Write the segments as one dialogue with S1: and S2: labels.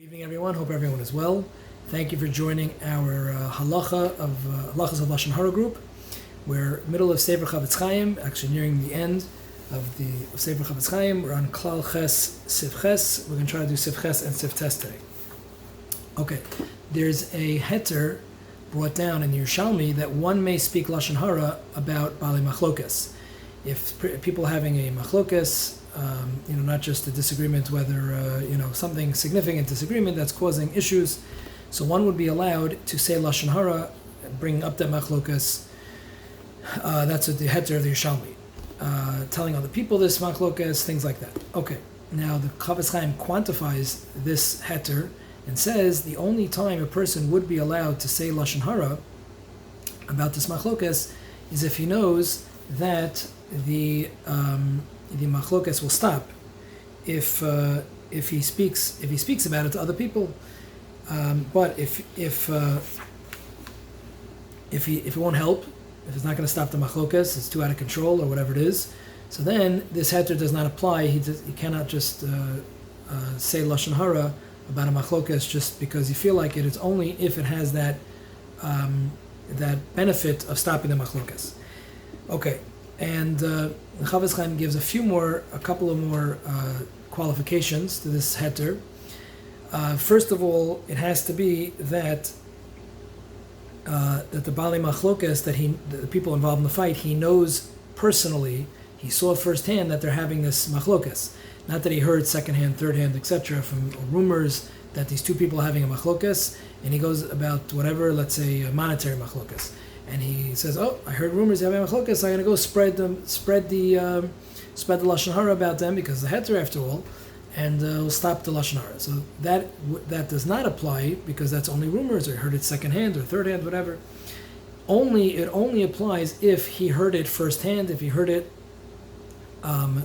S1: Evening, everyone. Hope everyone is well. Thank you for joining our halachas of Loshon Hara group. We're middle of Sefer Chavetz Chaim, actually nearing the end of the Sefer Chavetz Chaim. We're on Klal Ches, Sif Ches. We're going to try to do Sif Ches and Sif Tes today. Okay, there's a heter brought down in the Yerushalmi that one may speak Loshon Hara about Bali Machlokas. If people having a Machlokas, not just a disagreement, whether, something significant disagreement that's causing issues. So one would be allowed to say Loshon Hara, bring up that machlokas. That's what the heter of the Yerushalmi. Telling other people this machlokas, things like that. Okay, now the Chavetz Chaim quantifies this heter and says the only time a person would be allowed to say Loshon Hara about this machlokas is if he knows that the machlokas will stop if he speaks about it to other people, but if it won't help, if it's not going to stop the machlokas, it's too out of control or whatever it is, so then this heter does not apply. He cannot just say Loshon Hara about a machlokas just because you feel like it. It's only if it has that benefit of stopping the machlokas. Okay. And Chavetz Chaim gives a couple of more qualifications to this heter. First of all, it has to be that the Bali Machlokas, that the people involved in the fight, he knows personally, he saw firsthand that they're having this Machlokas. Not that he heard secondhand, thirdhand, etc. from rumors that these two people are having a Machlokas, and he goes about whatever, let's say, a monetary Machlokas. And he says, "Oh, I heard rumors you have a machlokas. I'm going to go spread the Lashon Hara about them because the heter after all, and we'll stop the Lashon Hara." So that does not apply because that's only rumors, or he heard it secondhand or thirdhand, whatever. It only applies if he heard it firsthand. If he heard it, or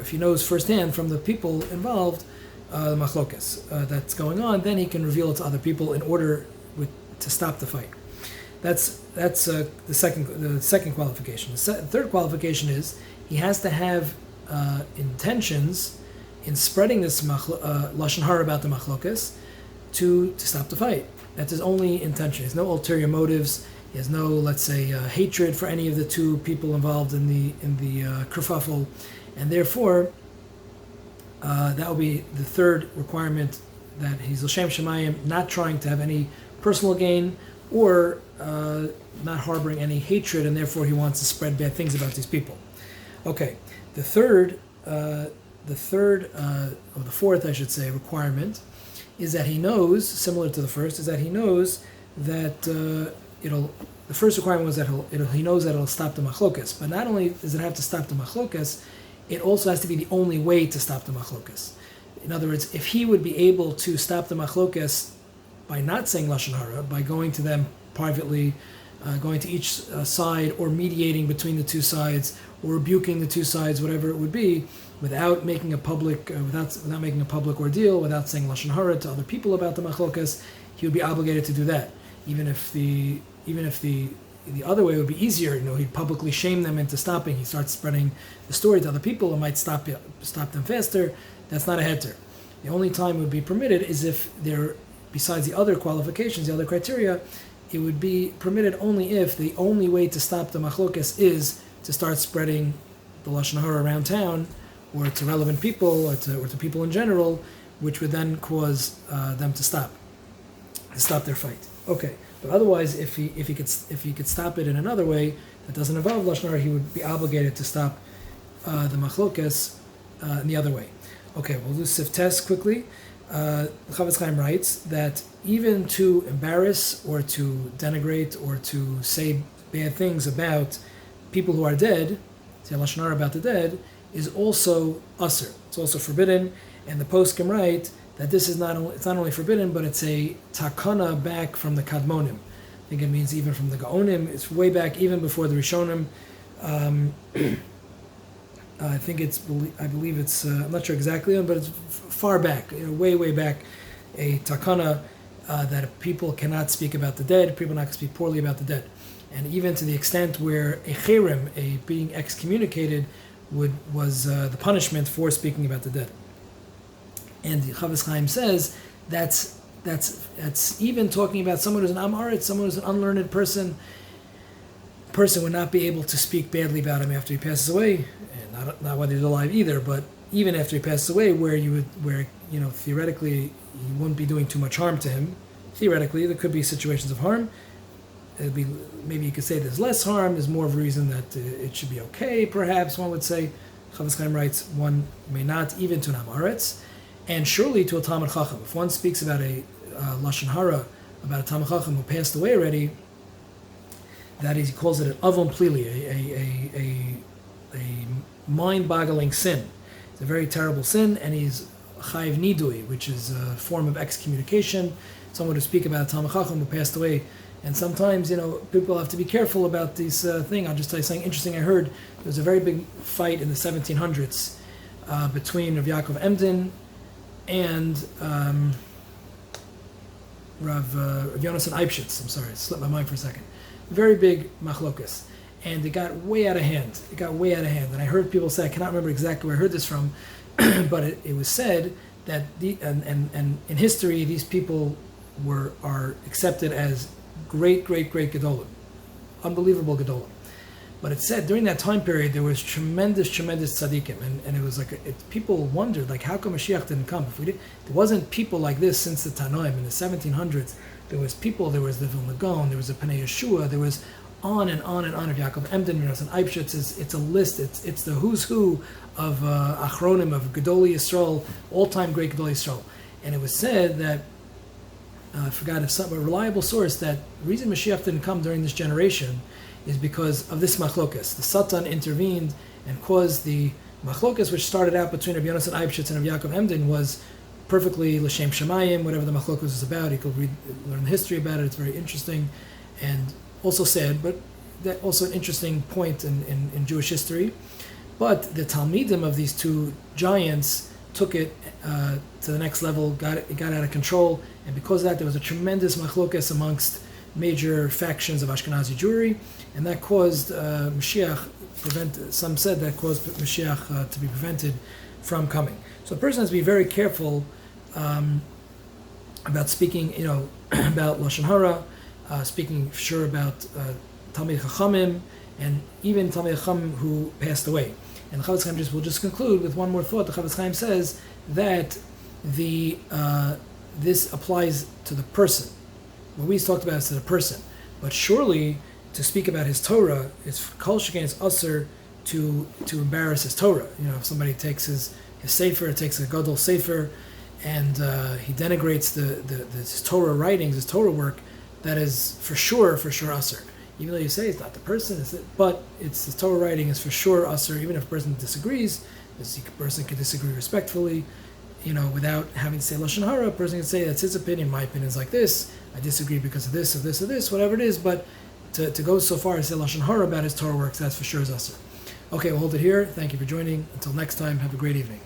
S1: if he knows firsthand from the people involved, the machlokas that's going on, then he can reveal it to other people in order to stop the fight. That's the second qualification. The third qualification is he has to have intentions in spreading this Lashon Hara about the machlokas to stop the fight. That's his only intention. He has no ulterior motives. He has no, let's say, hatred for any of the two people involved in the kerfuffle, and therefore that will be the third requirement, that he's l'shem shemayim, not trying to have any personal gain, or not harboring any hatred, and therefore he wants to spread bad things about these people. Okay, the fourth, I should say, requirement is that he knows, similar to the first, is that he knows that the first requirement was that he knows that it'll stop the machlokas. But not only does it have to stop the machlokas, it also has to be the only way to stop the machlokas. In other words, if he would be able to stop the machlokas by not saying Lashon Hara, by going to them privately, going to each side, or mediating between the two sides, or rebuking the two sides, whatever it would be, without making a public ordeal, without saying Lashon Hara to other people about the machlokas, he would be obligated to do that. Even if the other way would be easier, he'd publicly shame them into stopping. He starts spreading the story to other people, it might stop them faster. That's not a heter. The only time it would be permitted is if they're, besides the other qualifications, the other criteria, it would be permitted only if the only way to stop the machlokas is to start spreading the Lashon Hara around town, or to relevant people, or to people in general, which would then cause them to stop their fight. Okay, but otherwise, if he could stop it in another way that doesn't involve Lashon Hara, he would be obligated to stop the machlokas in the other way. Okay, we'll do Sif Tes quickly. Chavetz Chaim writes that even to embarrass or to denigrate or to say bad things about people who are dead, say Lashon Hara about the dead, is also usher. It's also forbidden, and the poskim write that this is not only forbidden, but it's a takana back from the kadmonim. I think it means even from the gaonim. It's way back, even before the rishonim. I believe it's, I'm not sure exactly, but it's far back, way back, a takana that people cannot speak about the dead, people not speak poorly about the dead. And even to the extent where a cherem, a being excommunicated, was the punishment for speaking about the dead. And Chavetz Chaim says that's even talking about someone who's an Am Haaretz, someone who's an unlearned person. Person would not be able to speak badly about him after he passes away, and not whether he's alive either, but even after he passes away, where theoretically you wouldn't be doing too much harm to him. Theoretically, there could be situations of harm. It'd be, maybe you could say there's less harm. There's more of a reason that it should be okay. Perhaps one would say. Chavetz Chaim writes one may not even to an Am Haaretz, and surely to a Talmid Chacham. If one speaks about a Loshon Hara, about a Talmid Chacham who passed away already, that is, he calls it an avon plili, a mind-boggling sin. It's a very terrible sin, and he's chayiv nidui, which is a form of excommunication. Someone to speak about a Talmid Chacham who passed away, and sometimes people have to be careful about this thing. I'll just tell you something interesting. I heard there was a very big fight in the 1700s between Rav Yaakov Emden and Rav Yonasan Eibshitz. I'm sorry, it slipped my mind for a second. Very big machlokas, and it got way out of hand. And I heard people say, I cannot remember exactly where I heard this from, but it was said that and in history these people are accepted as great gedolim, unbelievable gedolim. But it said during that time period there was tremendous tzaddikim, and it was like people wondered how come Mashiach didn't come. There wasn't people like this since the Tanoim in the 1700s. There was people. There was the Vilna Gaon. There was the Pnei Yeshua. There was on and on of Yaakov Emden, Yonasan Eibshitz. It's a list. It's the who's who of Achronim of Gedolei Yisrael, all-time great Gedolei Yisrael. And it was said that I forgot if a reliable source that the reason Mashiach didn't come during this generation is because of this machlokas. The Satan intervened and caused the machlokas, which started out between Rabbi Yonasan Eibshitz and Rabbi Yaakov Emden, was perfectly l'shem shamayim, whatever the machlokas is about. You could learn the history about it. It's very interesting and also sad, but that also an interesting point in Jewish history. But the Talmidim of these two giants took it to the next level, it got out of control, and because of that there was a tremendous machlokas amongst major factions of Ashkenazi Jewry, and that caused some said that caused Mashiach to be prevented from coming. So a person has to be very careful about speaking, about Loshon Hara, speaking sure about Talmid Chachamim, and even Talmid Chacham who passed away. And the Chavetz Chaim will just conclude with one more thought. The Chavetz Chaim says that this applies to the person. What we talked about is to the person, but surely to speak about his Torah, it's kol shekain, it's usher to embarrass his Torah. If somebody takes his sefer, takes a gadol sefer, and he denigrates his Torah writings, his Torah work, that is for sure usher. Even though you say it's not the person, but it's the Torah writing is for sure usher. Even if a person disagrees, a person can disagree respectfully, without having to say Loshon Hara. A person can say that's his opinion. My opinion is like this. I disagree because of this, whatever it is. But to go so far as say Loshon Hara about his Torah works, that's for sure is usher. Okay, we'll hold it here. Thank you for joining. Until next time, have a great evening.